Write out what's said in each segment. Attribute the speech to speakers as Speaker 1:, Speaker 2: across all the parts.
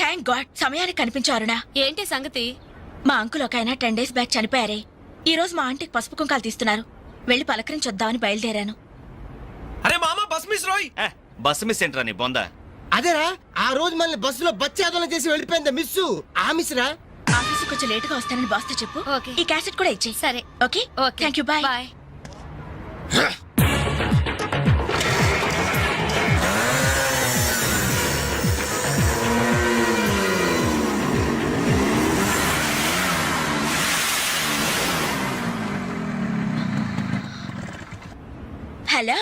Speaker 1: Thank God సమయానికి కనిపించారునా.
Speaker 2: ఏంటి సంగతి?
Speaker 1: మా అంకుల్ ఒక ఆయన 10 days బ్యాక్ చనిపోయారే. ఈ రోజు మా ఆంటీకి పసుపు కుంకాలు తీస్తున్నారు. వెళ్ళి పలకరించొద్దామని బయలుదేరాను.
Speaker 3: అరే మామా బస్ మిస్ రోయ్.
Speaker 4: బస్ మిస్ ఏంట్రా నీ బొందా?
Speaker 5: అదేరా ఆ రోజు మనల్ని బస్సులో బచ్చాదోళన చేసి వెళ్ళిపోయింది మిస్సు. ఆ మిస్ రా.
Speaker 1: ఆఫీస్ కొంచెం లేటుగా వస్తానని బాస్తో చెప్పు.
Speaker 2: ఓకే.
Speaker 1: ఈ క్యాసెట్ కూడా ఇచ్చేయి.
Speaker 2: సరే.
Speaker 1: Okay
Speaker 2: okay.
Speaker 1: Thank you. Bye.
Speaker 2: Bye.
Speaker 1: Hello.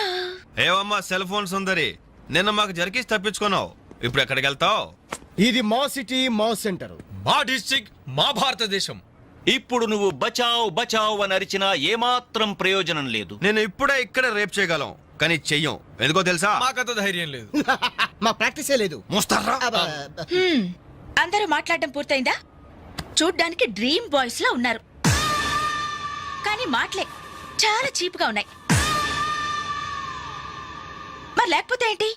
Speaker 3: ఏవమ్మా సెల్ ఫోన్ సుందరి, నిన్న మాకు జరికేసి తప్పించుకున్నావు. ఇప్పుడు ఎక్కడికి వెళ్తావు?
Speaker 5: ఇది మా సిటీ మా సెంటర్.
Speaker 3: మా డిస్ట్రిక్ట్ మా భారతదేశం.
Speaker 4: ఇప్పుడు నువ్వు బచావ్ బచావ్ అని అరిచినా ఏమాత్రం ప్రయోజనం లేదు.
Speaker 3: నేను ఇప్పుడే ఇక్కడ రేప్ చేయగలం, కానీ చెయ్యం. ఎందుకో తెలుసా?
Speaker 6: మాకంత ధైర్యం లేదు.
Speaker 5: మా ప్రాక్టీసే లేదు.
Speaker 3: మోస్తారా?
Speaker 1: అందరూ మాట్లాడడం పూర్తయిందా? చూడ్డానికి డ్రీమ్ బాయ్స్ లా ఉన్నారు, కానీ మాటలే చాలా చీప్ గా ఉన్నాయి. మరి లేకపోతే ఏంటి?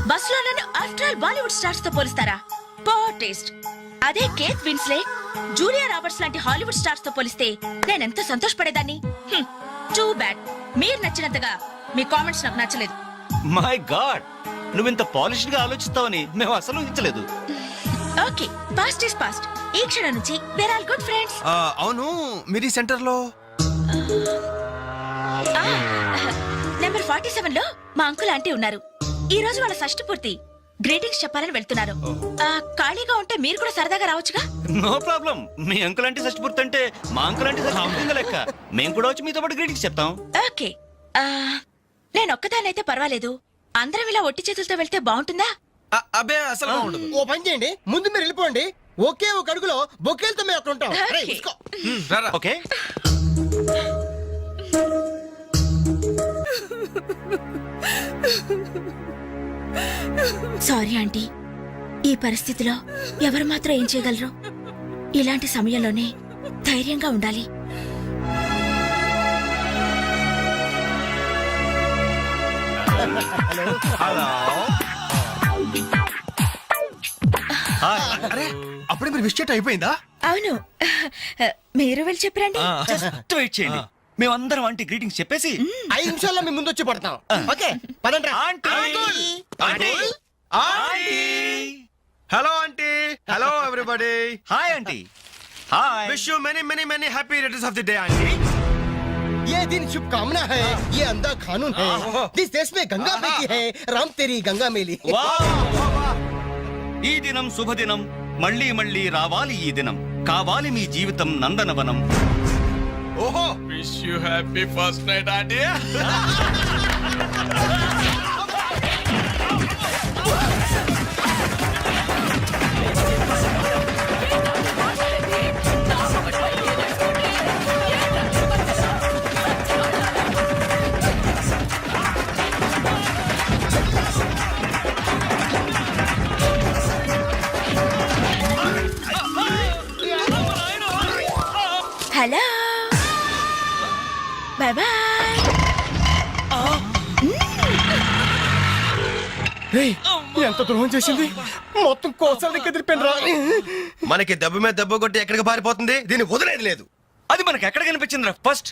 Speaker 1: బస్ లో నన్ను ఆఫ్టర్ ఆల్ బాలీవుడ్ స్టార్స్ తో పోలిస్తారా? Poor taste. అదే కేత్ విన్స్లెట్, జూలియా రాబర్ట్స్ లాంటి హాలీవుడ్ స్టార్స్ తో పోలిస్తే నేనెంత సంతోషపడేదాన్ని. Too bad. మీరు నచ్చినంతగా మీ కామెంట్స్ నాకు నచ్చలేదు.
Speaker 4: మై గాడ్, నువ్వింత పాలిష్డ్ గా ఆలోచిస్తావని మేము అసలు ఊహించలేదు.
Speaker 1: Okay, past is past. ఈ క్షణం నుంచి వేర్ ఆల్ గుడ్ ఫ్రెండ్స్.
Speaker 3: అవును, మీరు ఈ సెంటర్ లో
Speaker 1: నెంబర్ 47 లో మా అంకుల్ ఆంటీ ఉన్నారు. ఈ రోజు వాళ్ళ షష్ఠి పూర్తి. గ్రీటింగ్స్ చెప్పాలని వెళ్తున్నారు. ఖాళీగా ఉంటే మీరు కూడా సరదాగా రావచ్చుగా.
Speaker 4: No problem. మీ అంకుల్ అంటే షష్టి అంటే మా అంకుల్ అంటే షష్టి లెక్క. మేము కూడా వచ్చి మీతో పాటు గ్రీటింగ్స్ చెప్తాం.
Speaker 1: ఓకే, నేను ఒక్కదానైతే పర్వాలేదు. అందరం ఇలా ఒట్టి చేతులతో వెళ్తే బాగుంటుందా?
Speaker 6: అబ్బే అసలు ఉండదు.
Speaker 5: ఓ పని చేయండి, ముందు మీరు వెళ్ళిపోండి. ఒకే ఒక అడుగులో బొక్కేలతో మేము అక్కడ ఉంటాం. అరే,
Speaker 1: ఓకే.
Speaker 5: ఉస్కో.
Speaker 4: ఓకే.
Speaker 1: సారీ ఆంటీ, ఈ పరిస్థితిలో ఎవరు మాత్రం ఏం చేయగలరు? ఇలాంటి సమయంలోనే ధైర్యంగా ఉండాలి.
Speaker 3: హలో. అరే, అప్పుడే మీరు విష్ చేయటం అయిపోయిందా?
Speaker 1: అవును, మీరు వెళ్ళి చెప్పరండి.
Speaker 4: జస్ట్ వెయిట్ చేయండి. మేమందరం ఆంటీ గ్రీటింగ్స్ చెప్పేసి
Speaker 5: 5 నిమిషాల్లో మేము ముందు వచ్చి పడతాం. ఓకే పదండి రా.
Speaker 3: Hello aunty. Hello everybody.
Speaker 4: Hi aunty. Hi.
Speaker 3: Wish you many many many happy returns of the day aunty.
Speaker 5: ये दिन शुभकामना है, ये अंधा कानून है. जिस देश में गंगा बहती है, राम तेरी गंगा मेली.
Speaker 4: ఈ దినం శుభదినం. మళ్ళీ మళ్ళీ రావాలి ఈ దినం. కావాలి మీ జీవితం నందనవనం.
Speaker 3: ఓహో,
Speaker 6: wish you happy first night aunty.
Speaker 1: Hello, bye bye.
Speaker 5: ఎంత ద్రోహం చేసింది, మొత్తం కోసాల దగ్గర తిరిపాను రా.
Speaker 3: మనకి దెబ్బ మీద దెబ్బ కొట్టి ఎక్కడికి పారిపోతుంది, దీన్ని వదిలేదు లేదు.
Speaker 4: అది మనకి ఎక్కడ కనిపించిందిరా first?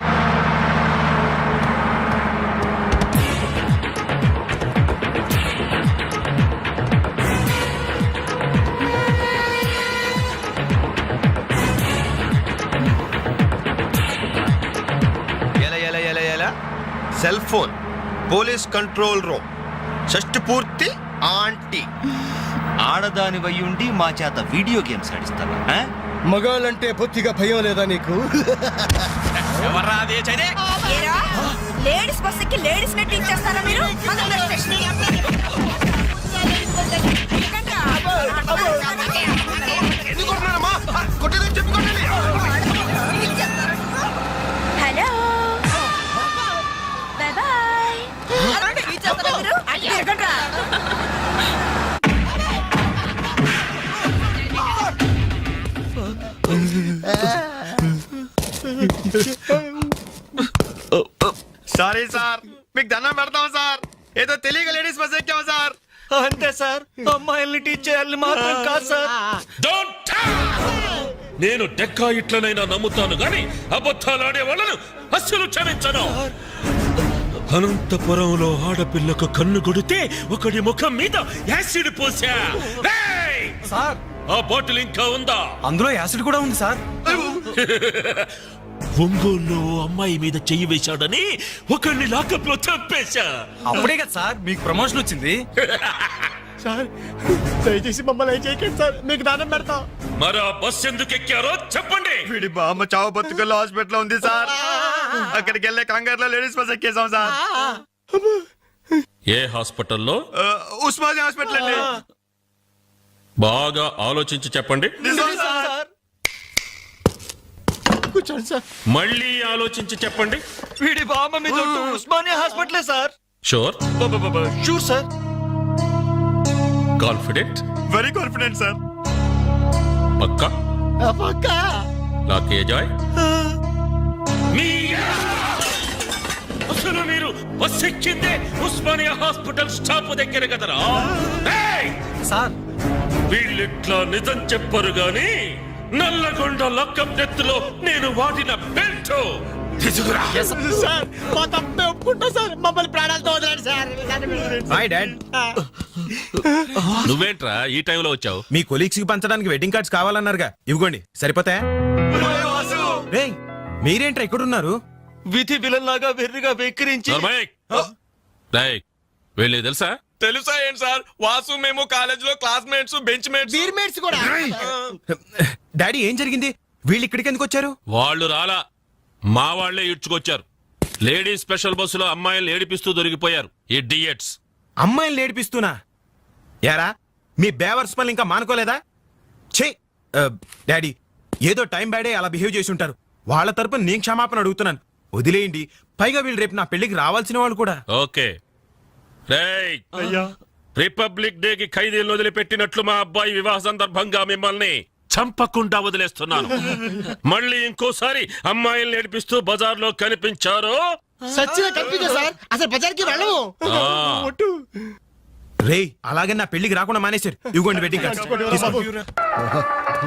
Speaker 3: Cell phone, police control room, షష్టి పూర్తి ఆంటీ.
Speaker 4: ఆడదాని వయ్యుండి మా చేత వీడియో గేమ్స్ ఆడిస్తావా?
Speaker 5: మగాళ్ళంటే బొత్తిగా భయం లేదా నీకు?
Speaker 6: ఎవర్రా అదే చైనే?
Speaker 1: లేడీస్ బస్ ఎక్కి లేడీస్ మీటింగ్ చేస్తారా మీరు? Hello, bye bye.
Speaker 3: Sorry sir, మీకు దండం పెడతాం సార్. ఏదో తెలియక లేడీస్ బస్ ఎక్కాం సార్.
Speaker 4: అంతే సార్, అమ్మాయిల్ని టీచ్ చేయాలని మాత్రం కాదు సార్.
Speaker 2: Don't talk! నేను డెక్కా ఇట్లనైనా నమ్ముతాను గాని అబద్ధాలాడే వాళ్ళను అస్సలు క్షమించను. అనంతపురంలో ఆడపిల్లకు కన్ను కొడితే ఒకడి ముఖం మీద యాసిడ్ పోసా. రేయ్!
Speaker 7: సార్
Speaker 2: ఆ బాటిల్ ఇంకా ఉందా?
Speaker 7: అందులో యాసిడ్ కూడా ఉంది సార్.
Speaker 2: ఒంగోలులో అమ్మాయి మీద చెయ్యి వేశాడని ఒకరిని లాకప్ లో చంపేశా.
Speaker 7: అప్పుడే కదా సార్ మీకు ప్రమోషన్ వచ్చింది.
Speaker 5: సార్ దయచేసి మమ్మల్ని ఏం చేయకండి సార్, మీకు దానం పెడతాం.
Speaker 2: మరి ఆ బస్ ఎందుకు ఎక్కారో చెప్పండి.
Speaker 3: వీడి బామ్మ చావు బతుకుల్లో హాస్పిటల్ ఉంది సార్. అక్కడికి వెళ్ళే కంగారులో లేడీస్ బస్ ఎక్కేసాం సార్.
Speaker 2: ఏ హాస్పిటల్లో?
Speaker 3: ఉస్మానియా హాస్పిటల్ అండి.
Speaker 2: బాగా ఆలోచించి చెప్పండి.
Speaker 3: నిజం సార్.
Speaker 5: కూర్చోండి సార్.
Speaker 2: మళ్ళీ ఆలోచించి చెప్పండి.
Speaker 4: వీడి బామ్మ మీద ఉస్మానియా హాస్పిటలే sir.
Speaker 2: Sure?
Speaker 4: Sure sir.
Speaker 2: Confident?
Speaker 3: Very confident sir.
Speaker 2: పక్కా?
Speaker 5: పక్కా.
Speaker 2: లాకే జాయ్. అసలు మీరు బస్ ఎక్కిందే ఉస్మానియా హాస్పిటల్ స్టాప్ దగ్గర కదరా?
Speaker 7: సార్
Speaker 2: వీళ్ళిట్లా నిజం చెప్పరు గాని నల్లగొండ లక్కప్ నెత్తులో నేను వాడిన బెల్ట్ తీసుకురా.
Speaker 5: సార్ మా తప్పే ఒప్పుకుంటా సార్, మమ్మల్ని ప్రాణాలతో వదలండి సార్.
Speaker 8: Hi dad.
Speaker 2: నువ్వేంట్రా ఈ టైంలో వచ్చావు?
Speaker 8: మీ కొలీగ్స్ కి పంచడానికి వెడ్డింగ్ కార్డ్స్ కావాలన్నారుగా, ఇవ్వండి సరిపోతాయా? రేయ్ మీరేంట్రా ఇక్కడ ఉన్నారు?
Speaker 4: విధి విలన్లాగా వెర్రిగా వెక్కిరించి
Speaker 2: వెళ్ళి తెలుసా?
Speaker 6: తెలుసా ఏంటి సార్, వాసు మేము కాలేజ్ లో క్లాస్మేట్స్, బెంచ్ మేట్స్.
Speaker 5: బీర్మేట్స్ కూడా.
Speaker 8: డాడీ ఏం జరిగింది? వీళ్ళు ఇక్కడికి ఎందుకు వచ్చారు?
Speaker 2: వాళ్ళు రాలా, మా వాళ్లే ఇడ్చుకొచ్చారు. లేడీస్ స్పెషల్ బస్సులో అమ్మాయిలు ఏడిపిస్తూ దొరికిపోయారు ఇడియట్స్.
Speaker 8: అమ్మాయిని ఏడిపిస్తున్నా? యారా మీ బేవర్స్ పనులు ఇంకా మానుకోలేదా? ఛీ డాడీ ఏదో టైం బ్యాడే అలా బిహేవ్ చేసి ఉంటారు. వాళ్ళ తరపున నేను క్షమాపణ అడుగుతున్నాను, వదిలేయండి. పైగా వీళ్ళు రేపు నా పెళ్లికి రావాల్సిన వాళ్ళు కూడా.
Speaker 2: ఓకే రేయ్, రిపబ్లిక్ డే కి ఖైదీలను వదిలిపెట్టినట్లు మా అబ్బాయి వివాహ సందర్భంగా మిమ్మల్ని చంపకుండా వదిలేస్తున్నాను. మళ్ళీ ఇంకోసారి అమ్మాయిల్ని ఏడిపిస్తూ బజార్లో కనిపించారు
Speaker 5: సచ్చిగా కనిపించా సార్, అసలు బజార్కి వెళ్ళము.
Speaker 8: రేయ్ అలాగే నా పెళ్లికి రాకుండా మానేశారు. ఇవ్వండి వెడ్డింగ్ కార్డ్స్.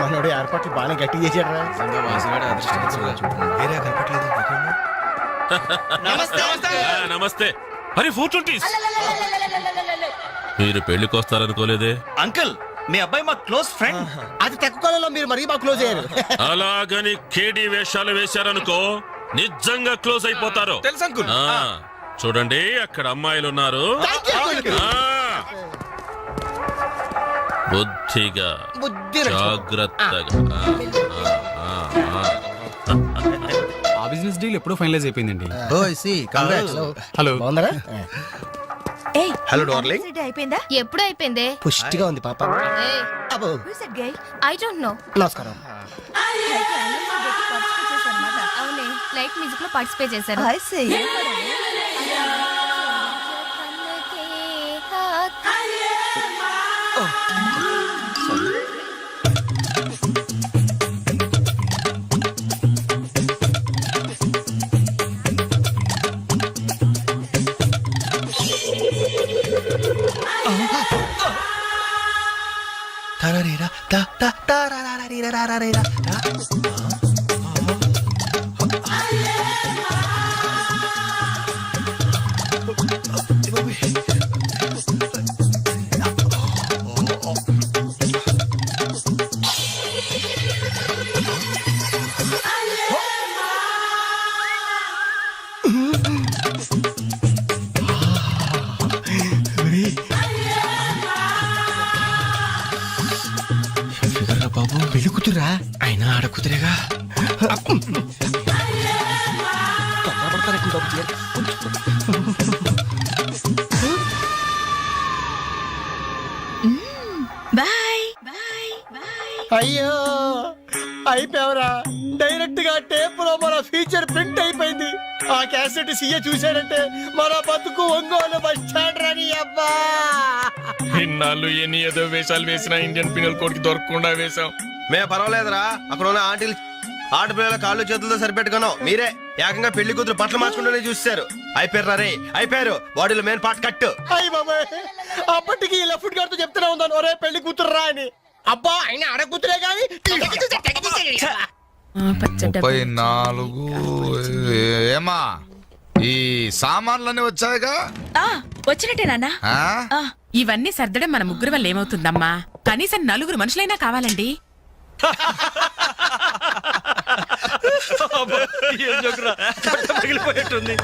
Speaker 5: మనోడు ఏర్పాట్లు బాగా గట్టి చేసాడు రా.
Speaker 2: నమస్తే. అరే 420s, మీరు పెళ్లికి వస్తారనుకోలేదే.
Speaker 4: అంకుల్, మీ అబ్బాయి మా క్లోజ్ ఫ్రెండ్.
Speaker 5: అది తక్కువ కాలంలో మీరు మరీ బాగా క్లోజ్ అయ్యారు.
Speaker 2: అలాగని కేడీ వేషాలు వేశారనుకో నిజంగా క్లోజ్ అయిపోతారు.
Speaker 6: తెలుసు అంకుల్.
Speaker 2: చూడండి అక్కడ అమ్మాయిలు ఉన్నారు. బుద్ధిగా జాగ్రత్తగా.
Speaker 7: ఆ బిజినెస్ డీల్ ఎప్పుడో ఫైనలైజ్ అయిపోయిందండి.
Speaker 5: హలో బాగున్నారా?
Speaker 3: Hello darling.
Speaker 1: అయిపోయిందా?
Speaker 9: ఎప్పుడు అయిపోయింది?
Speaker 5: పుష్టిగా ఉంది పాప. అబ్బో
Speaker 9: ఐ డోంట్ నో.
Speaker 5: నమస్కారం.
Speaker 9: అవునే, లైట్ మ్యూజిక్ లో పార్టిసిపేట్ చేశారు.
Speaker 5: బాబు పెళ్లి కూతురా?
Speaker 6: అయినా ఆడ కుదిరేగా.
Speaker 1: బాయ్.
Speaker 5: అయ్యో అయిపోయావరా. డైరెక్ట్ గా టేప్ లో మన ఫీచర్ ప్రింట్ అయిపోయింది. ఆ క్యాసెట్ సీఏ చూశాడంటే మన బతుకు ఒంగోలు బస్ స్టాండ్ రాని. అబ్బా
Speaker 6: ఇన్నాళ్ళు ఎన్ని ఏదో వేషాలు వేసినా ఇండియన్ పీనల్ కోడ్ కి దొరకకుండా వేశాం.
Speaker 3: మే పర్వాలేదురా, అక్కడ ఉన్న
Speaker 5: ఆడపిల్లల కాళ్ళు చేతులతో సరిపెట్టుకున్నాం మీరే ఏకంగా పెళ్లి కూతురు బట్టలు మార్చుకుంటూనే చూస్తారు అయిపోయారు రే అయిపోయారు బాడీలో మెయిన్ పార్ట్ కట్టు
Speaker 10: అయ్యి బాబాయ్ అప్పటికి ఇలా ఫుడ్ గారితో చెప్తూనే ఉన్నాను ఒరే పెళ్లి కూతురు రా అని అబ్బా ఆయన ఆడ కూతురే కానీ
Speaker 11: 34 ఏమా ఈ సామాన్లన్నీ వచ్చాయిగా
Speaker 1: ఆ, వచ్చినట్టే నాన్న
Speaker 11: ఆ?
Speaker 1: ఆ,
Speaker 12: ఇవన్నీ సర్దడం మన ముగ్గురు వల్ల ఏమవుతుందమ్మా కనీసం 4 మనుషులైనా కావాలండి
Speaker 4: ఏం జోకురా? పొట్ట పగిలిపోయేట్టుంది.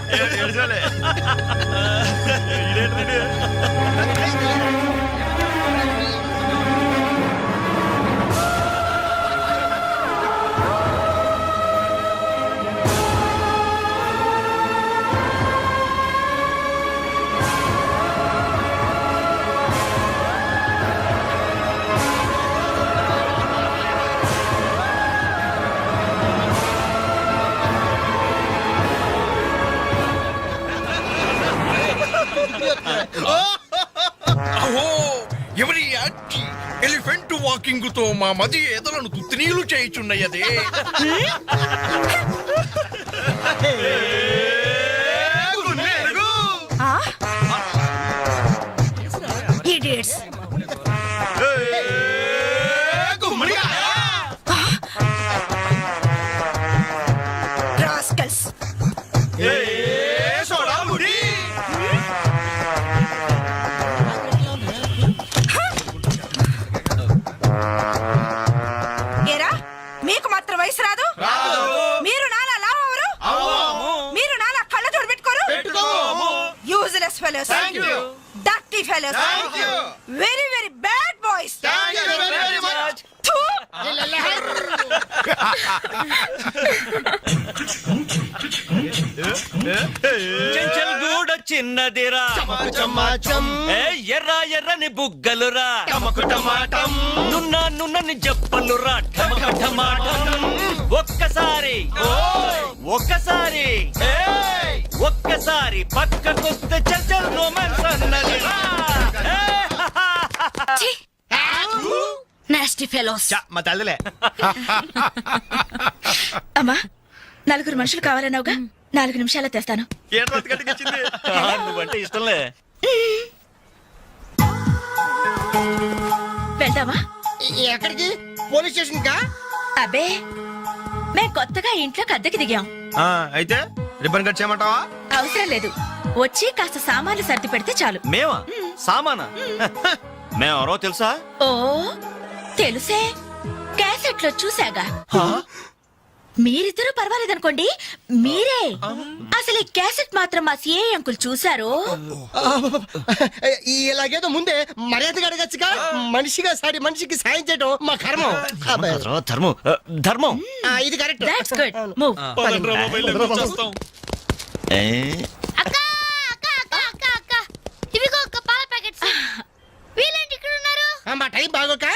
Speaker 6: అహో ఎవరి యాక్టి ఎలిఫెంట్ వాకింగ్ తో మా మది ఎదలను తుత్తినీలు చేయుచున్నయదే
Speaker 1: idiots. Rascals.
Speaker 12: ఏరా మీకు మాత్రం వయసు రాదు మీరు నాలా లావరు మీరు నాలా కళ్ళ జోడు పెట్టుకోరు useless fellows dirty fellows very very bad boys
Speaker 4: Chenchal గూడ చిన్నదిరా ఏ ఎర్ర ఎర్రని బుగ్గలురా నున్నని చెప్పలురా ఠమక ఠమాటం ఒక్కసారి ఒక్కసారి పక్కకొస్తే చెంచల్ రొమాన్స్ అన్నదిరా
Speaker 1: నాస్టీ ఫెలోస్.
Speaker 5: మా తల్లిలే
Speaker 1: అమ్మా 4 మనుషులు కావాలన్నావుగా 4 నిమిషాల్లో తెస్తాను.
Speaker 4: నువ్వంటే ఇష్టంలే.
Speaker 1: వెళ్దామా?
Speaker 10: ఎక్కడికి పోలీస్ స్టేషన్ కా
Speaker 1: అబ్బే మేం కొత్తగా ఇంట్లోకి అద్దెకి దిగాం.
Speaker 5: అయితే రిబ్బన్ కట్ చేయమంటావా
Speaker 1: అవసరం లేదు, వచ్చి కాస్త సామాన్లు సర్ది పెడితే చాలు.
Speaker 4: మేమా సామానా మేమెవరో తెలుసా?
Speaker 1: ఓ తెలుసే, క్యాసెట్ లో చూసాగా. మీరిద్దరూ పర్వాలేదనుకోండి, మీరే అసలు ఈ క్యాసెట్ మాత్రం మా సిఐ అంకుల్ చూసారు.
Speaker 10: ఇలాగేదో ముందే మర్యాదగా అడగచ్చుగా మనిషిగా సారి మనిషికి సాయం చేయడం మా కర్మం అబ్బే.
Speaker 4: ధర్మం
Speaker 10: ఇది కరెక్ట్
Speaker 1: దట్స్ గుడ్. మూవ్.
Speaker 4: ఏ?
Speaker 9: అక్క అక్క అక్క అక్క అక్క ఇవిగో ఒక పాల ప్యాకెట్స్ వీళ్ళేంటి ఇక్కడ ఉన్నారు
Speaker 10: మా టైం బాగోక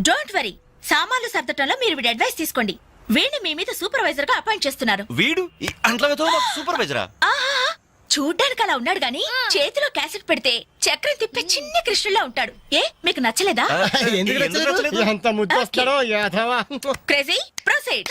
Speaker 1: డోంట్ వరీ, సామాన్లు సర్దటంలో మీరు వీడి అడ్వైస్ తీసుకోండి. వీడిని మీ మీద సూపర్వైజర్ గా అపాయింట్ చేస్తున్నారు.
Speaker 4: వీడు ఈ అంట్లతో సూపర్వైజరా?
Speaker 1: ఆహా, చూడ్డానికి అలా ఉన్నాడు గాని చేతిలో క్యాసెట్ పెడితే చక్రం తిప్పే చిన్న కృష్ణుల్లా ఉంటాడు. ఏ మీకు నచ్చలేదా?
Speaker 10: ఎందుకు నచ్చలేదు? ఎంత ముద్దు వస్తాడో యాదవా.
Speaker 1: Crazy proceed.